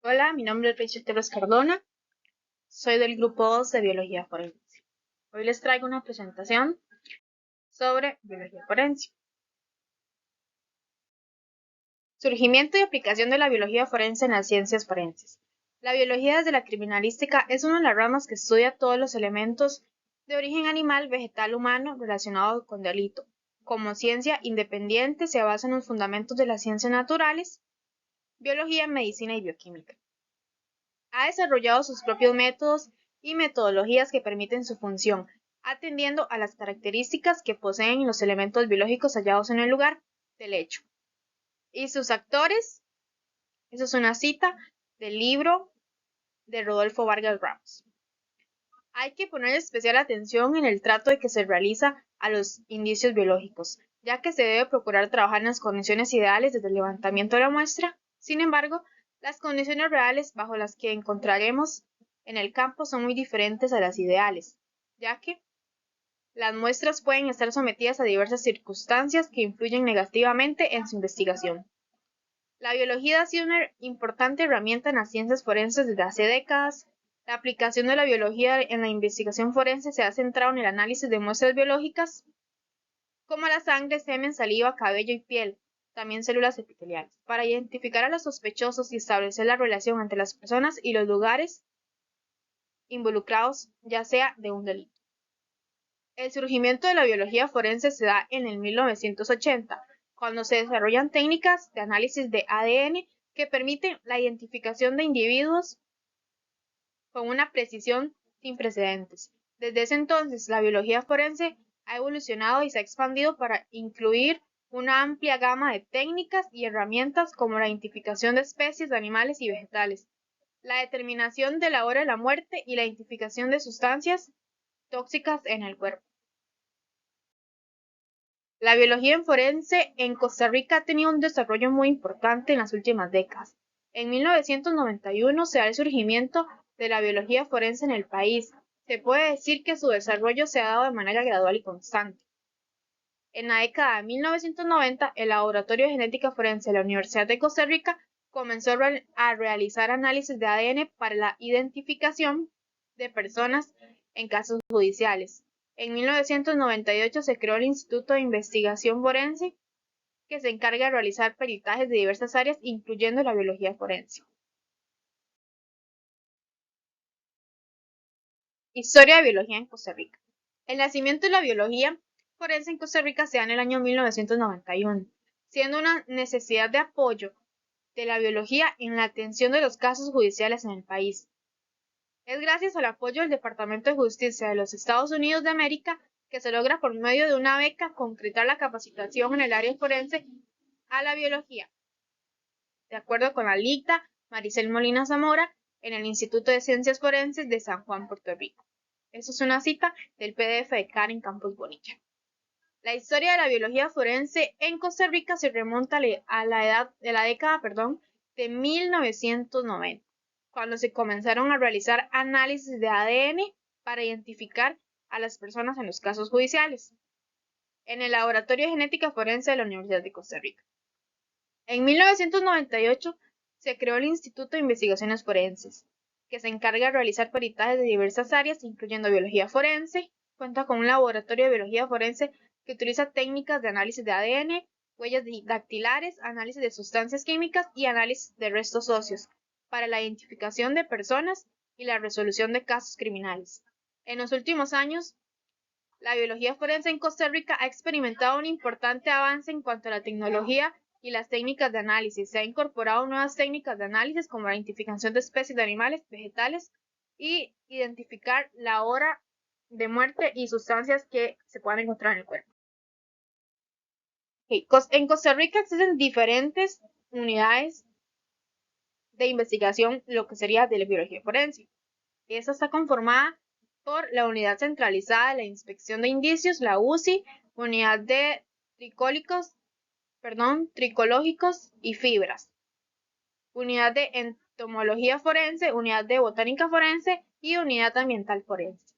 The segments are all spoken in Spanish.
Hola, mi nombre es Rachel Terros Cardona, soy del grupo 2 de Biología Forense. Hoy les traigo una presentación sobre Biología Forense. Surgimiento y aplicación de la Biología Forense en las ciencias forenses. La biología desde la criminalística es una de las ramas que estudia todos los elementos de origen animal, vegetal, humano relacionados con delito. Como ciencia independiente se basa en los fundamentos de las ciencias naturales, biología, medicina y bioquímica. Ha desarrollado sus propios métodos y metodologías que permiten su función, atendiendo a las características que poseen los elementos biológicos hallados en el lugar del hecho. Y sus actores, eso es una cita del libro de Rodolfo Vargas Ramos. Hay que poner especial atención en el trato que se realiza a los indicios biológicos, ya que se debe procurar trabajar en las condiciones ideales desde el levantamiento de la muestra. Sin embargo, las condiciones reales bajo las que encontraremos en el campo son muy diferentes a las ideales, ya que las muestras pueden estar sometidas a diversas circunstancias que influyen negativamente en su investigación. La biología ha sido una importante herramienta en las ciencias forenses desde hace décadas. La aplicación de la biología en la investigación forense se ha centrado en el análisis de muestras biológicas como la sangre, semen, saliva, cabello y piel, también células epiteliales, para identificar a los sospechosos y establecer la relación entre las personas y los lugares involucrados, ya sea de un delito. El surgimiento de la biología forense se da en el 1980, cuando se desarrollan técnicas de análisis de ADN que permiten la identificación de individuos con una precisión sin precedentes. Desde ese entonces, la biología forense ha evolucionado y se ha expandido para incluir una amplia gama de técnicas y herramientas como la identificación de especies de animales y vegetales, la determinación de la hora de la muerte y la identificación de sustancias tóxicas en el cuerpo. La biología forense en Costa Rica ha tenido un desarrollo muy importante en las últimas décadas. En 1991 se da el surgimiento de la biología forense en el país. Se puede decir que su desarrollo se ha dado de manera gradual y constante. En la década de 1990, el Laboratorio de Genética Forense de la Universidad de Costa Rica comenzó a realizar análisis de ADN para la identificación de personas en casos judiciales. En 1998 se creó el Instituto de Investigación Forense, que se encarga de realizar peritajes de diversas áreas, incluyendo la biología forense. Historia de biología en Costa Rica. El nacimiento de la biología forense en Costa Rica se da en el año 1991, siendo una necesidad de apoyo de la biología en la atención de los casos judiciales en el país. Es gracias al apoyo del Departamento de Justicia de los Estados Unidos de América que se logra por medio de una beca concretar la capacitación en el área forense a la biología, de acuerdo con la Liga Maricel Molina Zamora, en el Instituto de Ciencias Forenses de San Juan, Puerto Rico. Eso es una cita del PDF de Karen Campos Bonilla. La historia de la biología forense en Costa Rica se remonta a la década de 1990, cuando se comenzaron a realizar análisis de ADN para identificar a las personas en los casos judiciales, en el Laboratorio de Genética Forense de la Universidad de Costa Rica. En 1998 se creó el Instituto de Investigaciones Forenses, que se encarga de realizar peritajes de diversas áreas, incluyendo biología forense. Cuenta con un laboratorio de biología forense que utiliza técnicas de análisis de ADN, huellas dactilares, análisis de sustancias químicas y análisis de restos óseos para la identificación de personas y la resolución de casos criminales. En los últimos años, la biología forense en Costa Rica ha experimentado un importante avance en cuanto a la tecnología y las técnicas de análisis. Se han incorporado nuevas técnicas de análisis como la identificación de especies de animales, vegetales y identificar la hora de muerte y sustancias que se puedan encontrar en el cuerpo. En Costa Rica existen diferentes unidades de investigación, lo que sería de la biología forense. Esta está conformada por la Unidad Centralizada de la Inspección de Indicios, la UCI, Unidad de Tricológicos y Fibras, Unidad de Entomología Forense, Unidad de Botánica Forense y Unidad Ambiental Forense.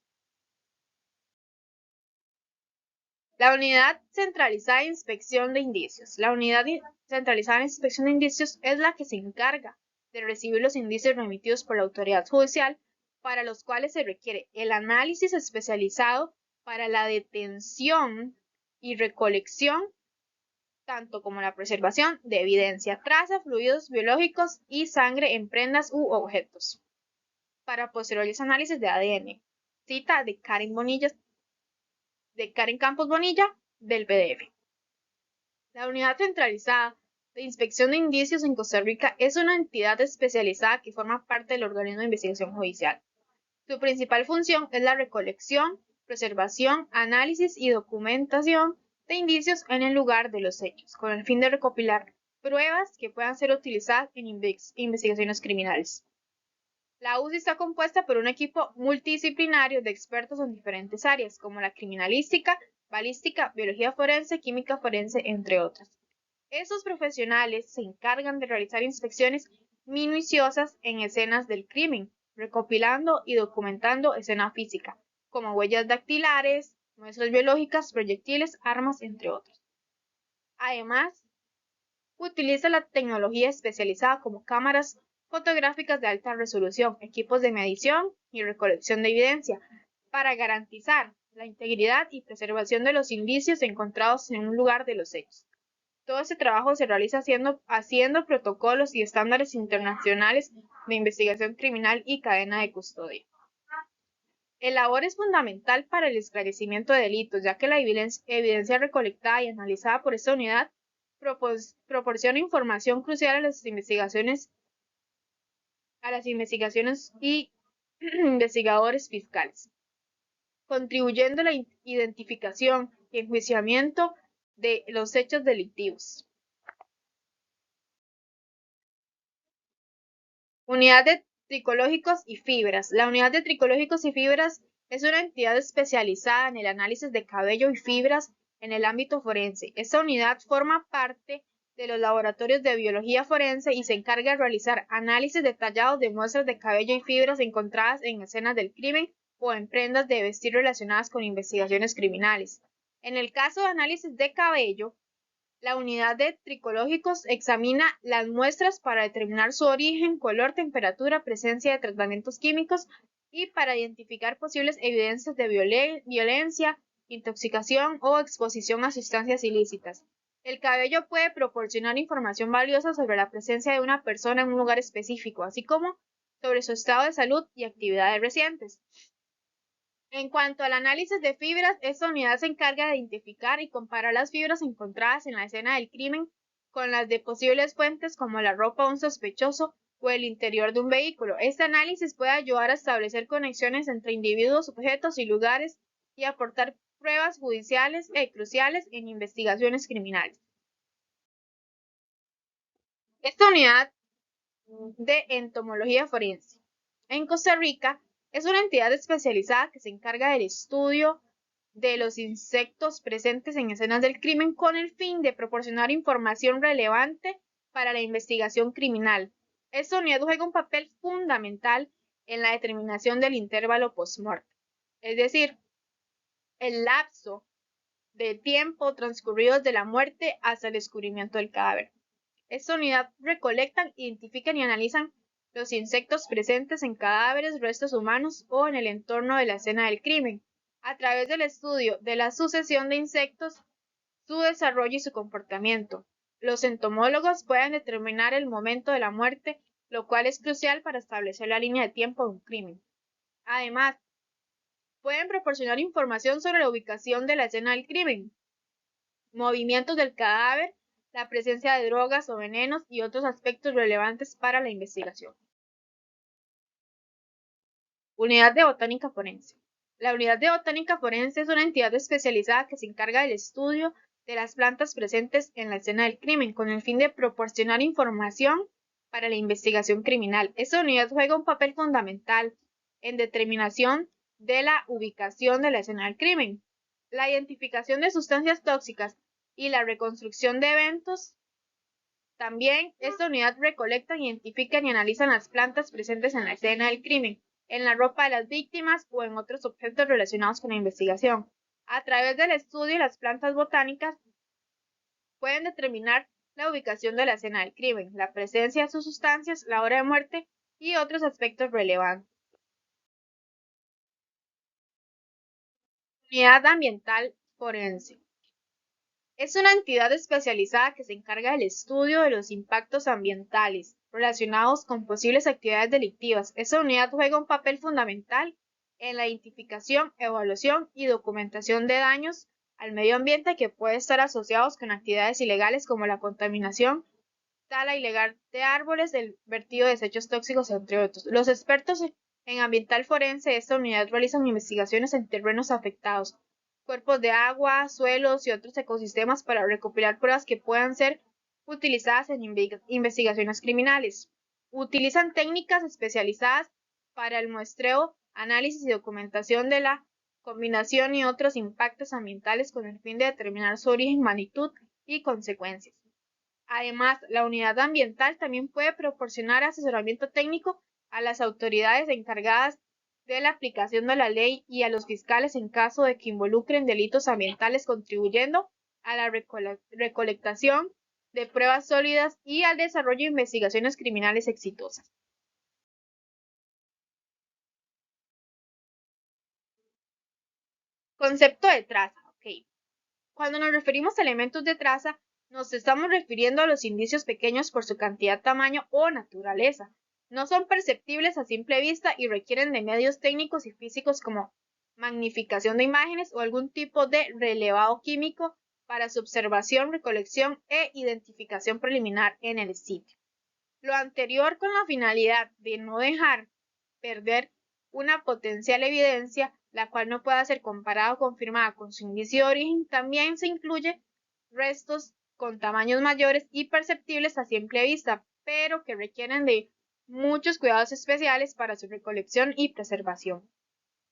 La Unidad Centralizada de Inspección de Indicios. La Unidad Centralizada de Inspección de Indicios es la que se encarga de recibir los indicios remitidos por la autoridad judicial, para los cuales se requiere el análisis especializado para la detención y recolección, tanto como la preservación de evidencia, traza, fluidos biológicos y sangre en prendas u objetos, para posteriores análisis de ADN. Cita de Karen Campos Bonilla, del PDF. La Unidad Centralizada de Inspección de Indicios en Costa Rica es una entidad especializada que forma parte del organismo de investigación judicial. Su principal función es la recolección, preservación, análisis y documentación de indicios en el lugar de los hechos, con el fin de recopilar pruebas que puedan ser utilizadas en investigaciones criminales. La UCI está compuesta por un equipo multidisciplinario de expertos en diferentes áreas, como la criminalística, balística, biología forense, química forense, entre otras. Estos profesionales se encargan de realizar inspecciones minuciosas en escenas del crimen, recopilando y documentando escena física, como huellas dactilares, muestras biológicas, proyectiles, armas, entre otros. Además, utiliza la tecnología especializada como cámaras fotográficas de alta resolución, equipos de medición y recolección de evidencia, para garantizar la integridad y preservación de los indicios encontrados en un lugar de los hechos. Todo este trabajo se realiza haciendo protocolos y estándares internacionales de investigación criminal y cadena de custodia. El labor es fundamental para el esclarecimiento de delitos, ya que la evidencia recolectada y analizada por esta unidad proporciona información crucial a las investigaciones y investigadores fiscales, contribuyendo a la identificación y enjuiciamiento de los hechos delictivos. Unidad de tricológicos y fibras. La unidad de tricológicos y fibras es una entidad especializada en el análisis de cabello y fibras en el ámbito forense. Esta unidad forma parte de los laboratorios de biología forense y se encarga de realizar análisis detallados de muestras de cabello y fibras encontradas en escenas del crimen o en prendas de vestir relacionadas con investigaciones criminales. En el caso de análisis de cabello, la unidad de tricológicos examina las muestras para determinar su origen, color, temperatura, presencia de tratamientos químicos y para identificar posibles evidencias de violencia, intoxicación o exposición a sustancias ilícitas. El cabello puede proporcionar información valiosa sobre la presencia de una persona en un lugar específico, así como sobre su estado de salud y actividades recientes. En cuanto al análisis de fibras, esta unidad se encarga de identificar y comparar las fibras encontradas en la escena del crimen con las de posibles fuentes como la ropa de un sospechoso o el interior de un vehículo. Este análisis puede ayudar a establecer conexiones entre individuos, objetos y lugares y aportar pruebas judiciales cruciales en investigaciones criminales. Esta unidad de entomología forense. En Costa Rica, es una entidad especializada que se encarga del estudio de los insectos presentes en escenas del crimen con el fin de proporcionar información relevante para la investigación criminal. Esta unidad juega un papel fundamental en la determinación del intervalo post-mortem, es decir, el lapso de tiempo transcurrido desde la muerte hasta el descubrimiento del cadáver. Esta unidad recolectan, identifican y analizan los insectos presentes en cadáveres, restos humanos o en el entorno de la escena del crimen, a través del estudio de la sucesión de insectos, su desarrollo y su comportamiento. Los entomólogos pueden determinar el momento de la muerte, lo cual es crucial para establecer la línea de tiempo de un crimen. Además, pueden proporcionar información sobre la ubicación de la escena del crimen, movimientos del cadáver, la presencia de drogas o venenos y otros aspectos relevantes para la investigación. Unidad de Botánica Forense. La Unidad de Botánica Forense es una entidad especializada que se encarga del estudio de las plantas presentes en la escena del crimen con el fin de proporcionar información para la investigación criminal. Esta unidad juega un papel fundamental en determinación de la ubicación de la escena del crimen, la identificación de sustancias tóxicas y la reconstrucción de eventos. También esta unidad recolecta, identifica y analiza las plantas presentes en la escena del crimen, en la ropa de las víctimas o en otros objetos relacionados con la investigación. A través del estudio de las plantas botánicas pueden determinar la ubicación de la escena del crimen, la presencia de sus sustancias, la hora de muerte y otros aspectos relevantes. Unidad Ambiental Forense. Es una entidad especializada que se encarga del estudio de los impactos ambientales relacionados con posibles actividades delictivas. Esta unidad juega un papel fundamental en la identificación, evaluación y documentación de daños al medio ambiente que pueden estar asociados con actividades ilegales como la contaminación, tala ilegal de árboles, el vertido de desechos tóxicos, entre otros. Los expertos en ambiental forense de esta unidad realizan investigaciones en terrenos afectados, cuerpos de agua, suelos y otros ecosistemas para recopilar pruebas que puedan ser utilizadas en investigaciones criminales. Utilizan técnicas especializadas para el muestreo, análisis y documentación de la combinación y otros impactos ambientales con el fin de determinar su origen, magnitud y consecuencias. Además, la unidad ambiental también puede proporcionar asesoramiento técnico a las autoridades encargadas de la aplicación de la ley y a los fiscales en caso de que involucren delitos ambientales, contribuyendo a la recolectación de pruebas sólidas y al desarrollo de investigaciones criminales exitosas. Concepto de traza. Okay. Cuando nos referimos a elementos de traza, nos estamos refiriendo a los indicios pequeños por su cantidad, tamaño o naturaleza. No son perceptibles a simple vista y requieren de medios técnicos y físicos como magnificación de imágenes o algún tipo de relevado químico para su observación, recolección e identificación preliminar en el sitio. Lo anterior con la finalidad de no dejar perder una potencial evidencia, la cual no pueda ser comparada o confirmada con su indicio de origen. También se incluye restos con tamaños mayores y perceptibles a simple vista, pero que requieren de muchos cuidados especiales para su recolección y preservación.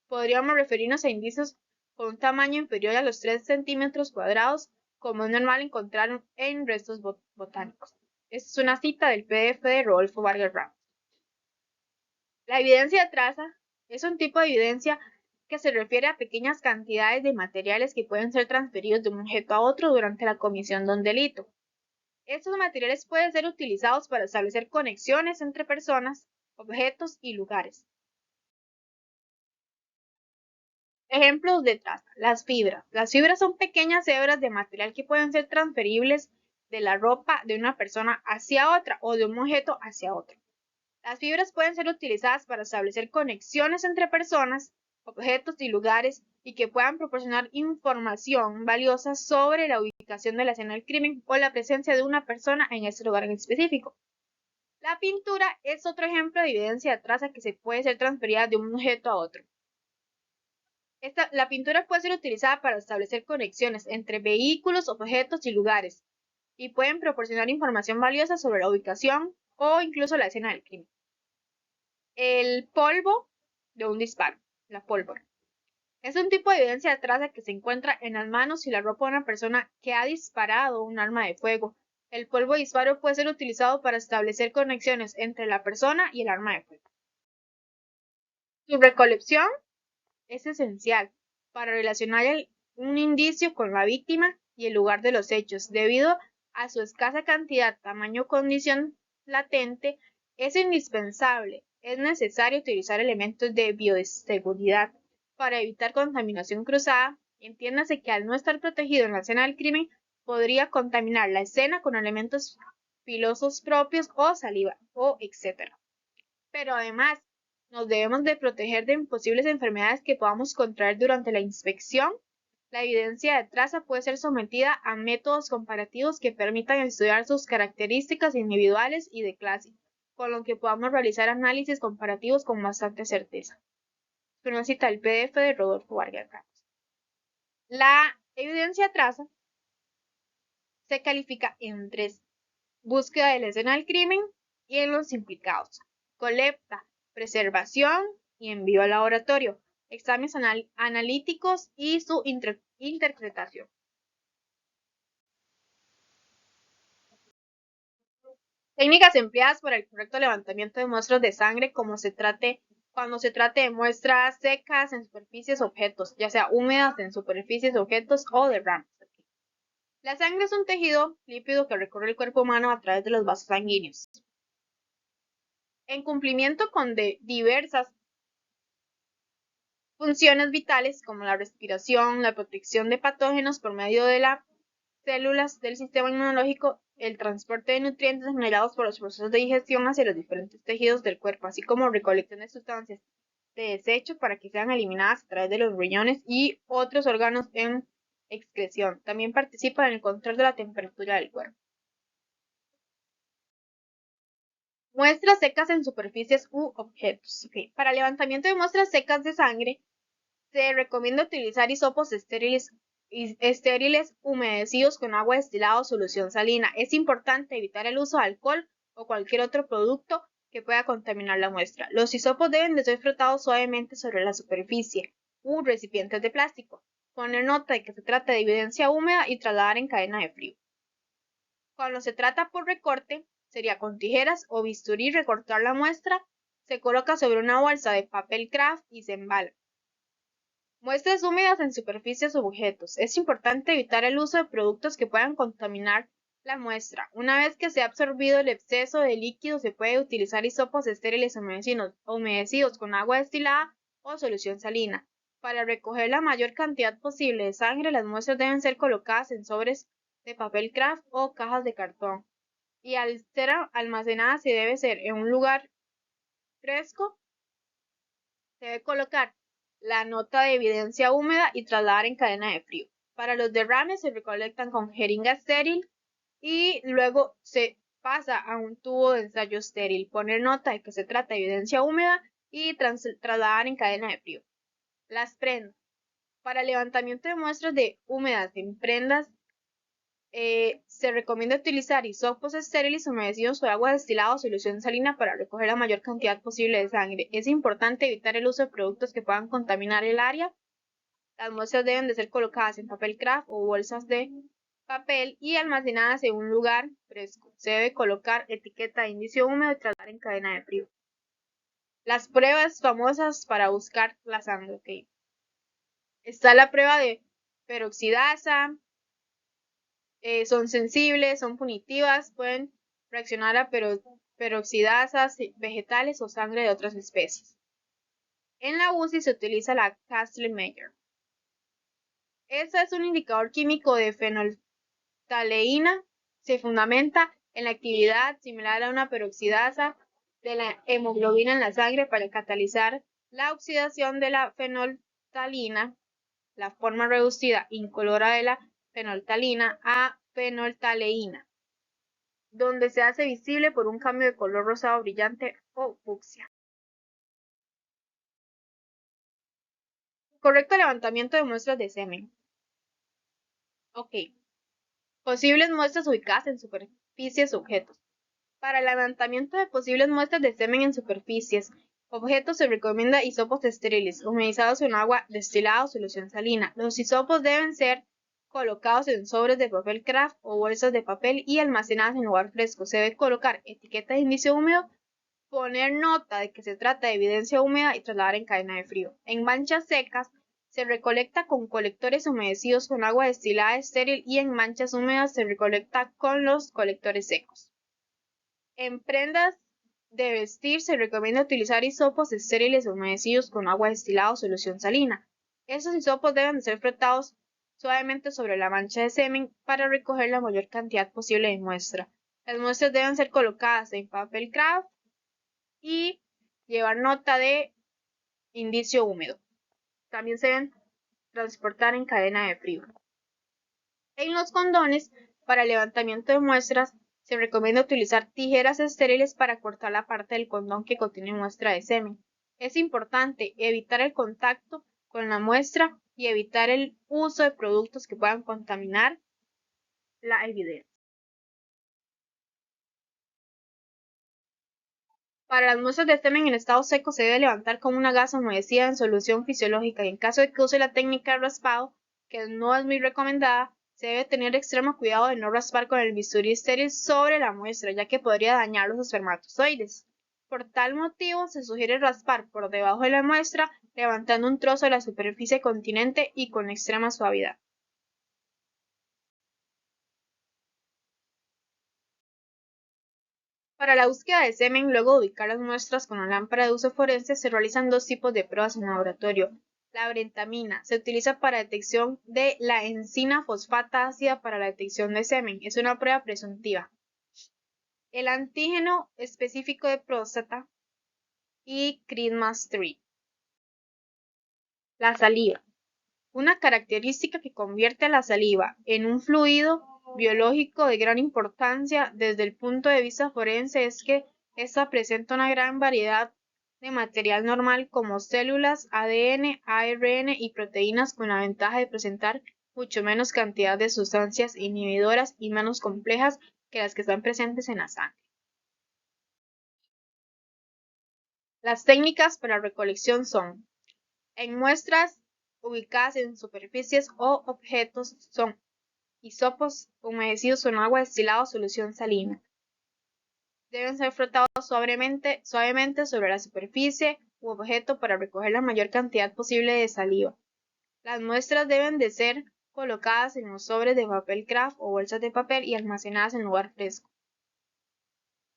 Podríamos referirnos a indicios con un tamaño inferior a los 3 centímetros cuadrados, como es normal encontrar en restos botánicos. Esta es una cita del PDF de Rodolfo Vargas Ramos. La evidencia de traza es un tipo de evidencia que se refiere a pequeñas cantidades de materiales que pueden ser transferidos de un objeto a otro durante la comisión de un delito. Estos materiales pueden ser utilizados para establecer conexiones entre personas, objetos y lugares. Ejemplos de traza. Las fibras. Las fibras son pequeñas hebras de material que pueden ser transferibles de la ropa de una persona hacia otra o de un objeto hacia otro. Las fibras pueden ser utilizadas para establecer conexiones entre personas, objetos y lugares y que puedan proporcionar información valiosa sobre la ubicación de la escena del crimen o la presencia de una persona en ese lugar en específico. La pintura es otro ejemplo de evidencia de traza que se puede ser transferida de un objeto a otro. La pintura puede ser utilizada para establecer conexiones entre vehículos, objetos y lugares y pueden proporcionar información valiosa sobre la ubicación o incluso la escena del crimen. El polvo de un disparo, la pólvora. Es un tipo de evidencia de traza que se encuentra en las manos y la ropa de una persona que ha disparado un arma de fuego. El polvo de disparo puede ser utilizado para establecer conexiones entre la persona y el arma de fuego. Su recolección es esencial para relacionar un indicio con la víctima y el lugar de los hechos. Debido a su escasa cantidad, tamaño o condición latente, es indispensable. Es necesario utilizar elementos de bioseguridad para evitar contaminación cruzada. Entiéndase que al no estar protegido en la escena del crimen, podría contaminar la escena con elementos filosos propios o saliva o etc. Pero además, nos debemos de proteger de posibles enfermedades que podamos contraer durante la inspección. La evidencia de traza puede ser sometida a métodos comparativos que permitan estudiar sus características individuales y de clase, con lo que podamos realizar análisis comparativos con bastante certeza. Una cita del PDF de Rodolfo Vargas Ramos. La evidencia de traza se califica en 3: búsqueda de la escena del crimen y en los implicados, colecta, preservación y envío al laboratorio, exámenes analíticos y su interpretación. Técnicas empleadas para el correcto levantamiento de muestras de sangre cuando se trate de muestras secas en superficies o objetos, ya sea húmedas en superficies, objetos o derrames. La sangre es un tejido lípido que recorre el cuerpo humano a través de los vasos sanguíneos. En cumplimiento con diversas funciones vitales como la respiración, la protección de patógenos por medio de las células del sistema inmunológico, el transporte de nutrientes generados por los procesos de digestión hacia los diferentes tejidos del cuerpo, así como recolección de sustancias de desecho para que sean eliminadas a través de los riñones y otros órganos en excreción. También participa en el control de la temperatura del cuerpo. Muestras secas en superficies u objetos. Para levantamiento de muestras secas de sangre, se recomienda utilizar hisopos estériles humedecidos con agua destilada o solución salina. Es importante evitar el uso de alcohol o cualquier otro producto que pueda contaminar la muestra. Los hisopos deben de ser frotados suavemente sobre la superficie u recipientes de plástico. Poner nota de que se trata de evidencia húmeda y trasladar en cadena de frío. Cuando se trata por recorte, sería con tijeras o bisturí recortar la muestra, se coloca sobre una bolsa de papel craft y se embala. Muestras húmedas en superficies o objetos. Es importante evitar el uso de productos que puedan contaminar la muestra. Una vez que se ha absorbido el exceso de líquido, se puede utilizar hisopos estériles humedecidos con agua destilada o solución salina. Para recoger la mayor cantidad posible de sangre, las muestras deben ser colocadas en sobres de papel craft o cajas de cartón. Y al ser almacenadas, se debe ser en un lugar fresco. Se debe colocar la nota de evidencia húmeda y trasladar en cadena de frío. Para los derrames se recolectan con jeringa estéril y luego se pasa a un tubo de ensayo estéril. Poner nota de que se trata de evidencia húmeda y trasladar en cadena de frío. Las prendas. Para levantamiento de muestras de húmedas en prendas, se recomienda utilizar hisopos estériles humedecidos con agua destilada o solución salina para recoger la mayor cantidad posible de sangre. Es importante evitar el uso de productos que puedan contaminar el área. Las muestras deben de ser colocadas en papel craft o bolsas de papel y almacenadas en un lugar fresco. Se debe colocar etiqueta de índice húmedo y trasladar en cadena de frío. Las pruebas famosas para buscar la sangre. Está la prueba de peroxidasa. Son sensibles, son punitivas, pueden reaccionar a peroxidasas vegetales o sangre de otras especies. En la UCI se utiliza la Kastle-Meyer. Este es un indicador químico de fenolftaleína. Se fundamenta en la actividad similar a una peroxidasa de la hemoglobina en la sangre para catalizar la oxidación de la fenolftalina, la forma reducida incolora de la fenolftalina a fenolftaleína, donde se hace visible por un cambio de color rosado brillante o fucsia. Correcto levantamiento de muestras de semen. Posibles muestras ubicadas en superficies o objetos. Para el levantamiento de posibles muestras de semen en superficies, objetos se recomienda hisopos estériles, humedizados en agua destilada o solución salina. Los hisopos deben ser colocados en sobres de papel craft o bolsas de papel y almacenados en lugar fresco. Se debe colocar etiqueta de índice húmedo, poner nota de que se trata de evidencia húmeda y trasladar en cadena de frío. En manchas secas, se recolecta con colectores humedecidos con agua destilada estéril y en manchas húmedas se recolecta con los colectores secos. En prendas de vestir se recomienda utilizar hisopos estériles humedecidos con agua destilada o solución salina. Estos hisopos deben de ser frotados suavemente sobre la mancha de semen para recoger la mayor cantidad posible de muestra. Las muestras deben ser colocadas en papel craft y llevar nota de indicio húmedo. También se deben transportar en cadena de frío. En los condones, para levantamiento de muestras, se recomienda utilizar tijeras estériles para cortar la parte del condón que contiene muestra de semen. Es importante evitar el contacto con la muestra y evitar el uso de productos que puedan contaminar la evidencia. Para las muestras de semen en estado seco se debe levantar con una gasa humedecida en solución fisiológica y en caso de que use la técnica de raspado, que no es muy recomendada, se debe tener extremo cuidado de no raspar con el bisturí estéril sobre la muestra, ya que podría dañar los espermatozoides. Por tal motivo, se sugiere raspar por debajo de la muestra, levantando un trozo de la superficie continente y con extrema suavidad. Para la búsqueda de semen, luego de ubicar las muestras con una lámpara de uso forense, se realizan dos tipos de pruebas en laboratorio. La brentamina se utiliza para detección de la enzima fosfata ácida para la detección de semen. Es una prueba presuntiva. El antígeno específico de próstata y CRISMAS-3. La saliva. Una característica que convierte a la saliva en un fluido biológico de gran importancia desde el punto de vista forense es que esta presenta una gran variedad de material normal como células, ADN, ARN y proteínas con la ventaja de presentar mucho menos cantidad de sustancias inhibidoras y menos complejas que las que están presentes en la sangre. Las técnicas para recolección son: en muestras ubicadas en superficies o objetos son hisopos humedecidos con agua destilada o solución salina. Deben ser frotados suavemente sobre la superficie u objeto para recoger la mayor cantidad posible de saliva. Las muestras deben de ser colocadas en los sobres de papel craft o bolsas de papel y almacenadas en lugar fresco.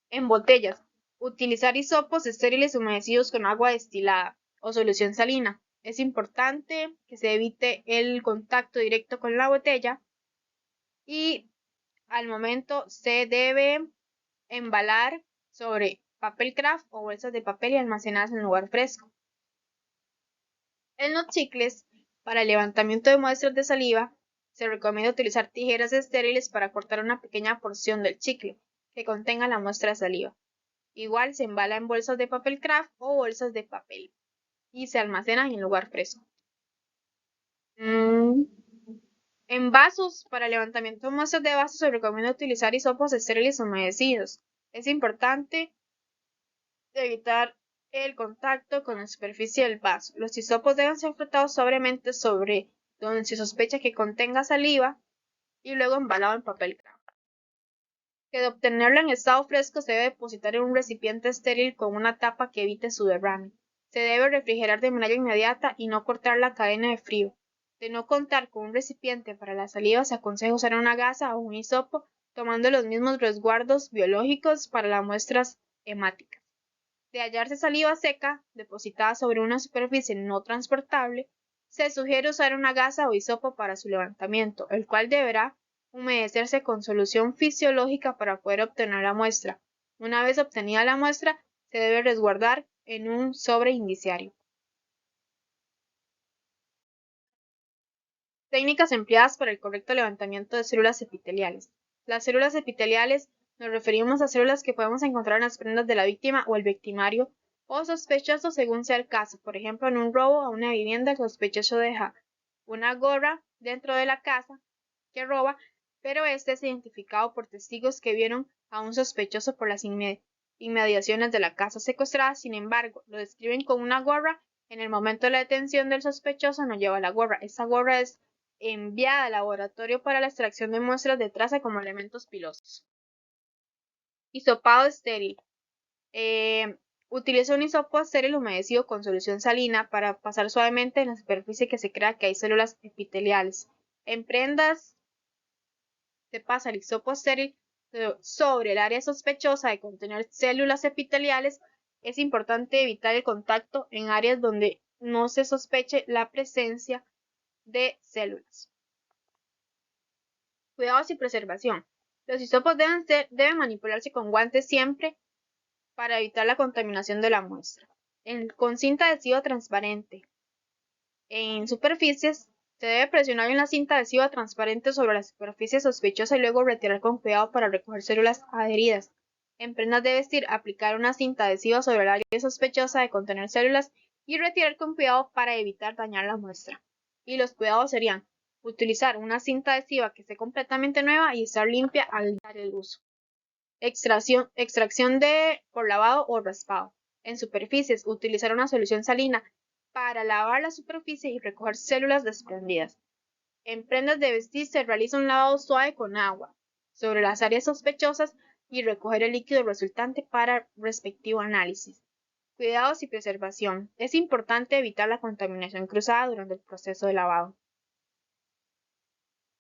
En botellas, utilizar hisopos estériles humedecidos con agua destilada o solución salina. Es importante que se evite el contacto directo con la botella y al momento se debe embalar sobre papel craft o bolsas de papel y almacenadas en lugar fresco. En los chicles, para el levantamiento de muestras de saliva, se recomienda utilizar tijeras estériles para cortar una pequeña porción del chicle que contenga la muestra de saliva. Igual se embala en bolsas de papel craft o bolsas de papel y se almacena en lugar fresco. En vasos, para levantamiento de muestras de vasos se recomienda utilizar hisopos estériles humedecidos. Es importante evitar el contacto con la superficie del vaso. Los hisopos deben ser frotados suavemente sobre donde se sospecha que contenga saliva y luego embalado en papel craft. Que de obtenerlo en estado fresco se debe depositar en un recipiente estéril con una tapa que evite su derrame. Se debe refrigerar de manera inmediata y no cortar la cadena de frío. De no contar con un recipiente para la saliva, se aconseja usar una gasa o un hisopo, tomando los mismos resguardos biológicos para las muestras hemáticas. De hallarse saliva seca depositada sobre una superficie no transportable, se sugiere usar una gasa o hisopo para su levantamiento, el cual deberá humedecerse con solución fisiológica para poder obtener la muestra. Una vez obtenida la muestra, se debe resguardar en un sobre indiciario. Técnicas empleadas para el correcto levantamiento de células epiteliales. Las células epiteliales nos referimos a células que podemos encontrar en las prendas de la víctima o el victimario o sospechoso según sea el caso. Por ejemplo, en un robo a una vivienda, el sospechoso deja una gorra dentro de la casa que roba, pero este es identificado por testigos que vieron a un sospechoso por las inmediaciones de la casa secuestrada. Sin embargo, lo describen con una gorra. En el momento de la detención del sospechoso no lleva la gorra. Esa gorra es enviada al laboratorio para la extracción de muestras de traza como elementos pilosos. Hisopado estéril. Utiliza un hisopo estéril humedecido con solución salina para pasar suavemente en la superficie que se crea que hay células epiteliales. En prendas se pasa el hisopo estéril sobre el área sospechosa de contener células epiteliales. Es importante evitar el contacto en áreas donde no se sospeche la presencia de células. Cuidados y preservación. Los hisopos deben manipularse con guantes siempre para evitar la contaminación de la muestra. Con cinta adhesiva transparente. En superficies, se debe presionar en la cinta adhesiva transparente sobre la superficie sospechosa y luego retirar con cuidado para recoger células adheridas. En prendas de vestir, aplicar una cinta adhesiva sobre el área sospechosa de contener células y retirar con cuidado para evitar dañar la muestra. Y los cuidados serían: utilizar una cinta adhesiva que esté completamente nueva y estar limpia al dar el uso. Extracción por lavado o raspado. En superficies, utilizar una solución salina para lavar la superficie y recoger células desprendidas. En prendas de vestir se realiza un lavado suave con agua sobre las áreas sospechosas y recoger el líquido resultante para respectivo análisis. Cuidados y preservación. Es importante evitar la contaminación cruzada durante el proceso de lavado.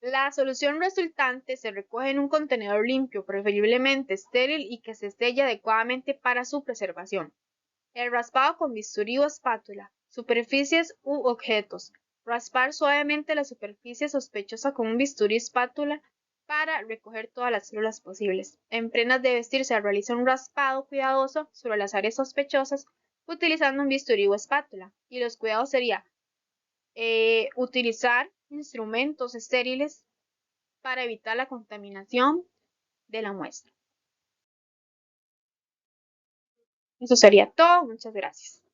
La solución resultante se recoge en un contenedor limpio, preferiblemente estéril y que se selle adecuadamente para su preservación. El raspado con bisturí o espátula. Superficies u objetos. Raspar suavemente la superficie sospechosa con un bisturí o espátula para recoger todas las células posibles. En prendas de vestir se realiza un raspado cuidadoso sobre las áreas sospechosas utilizando un bisturí o espátula. Y los cuidados serían utilizar instrumentos estériles para evitar la contaminación de la muestra. Eso sería todo. Muchas gracias.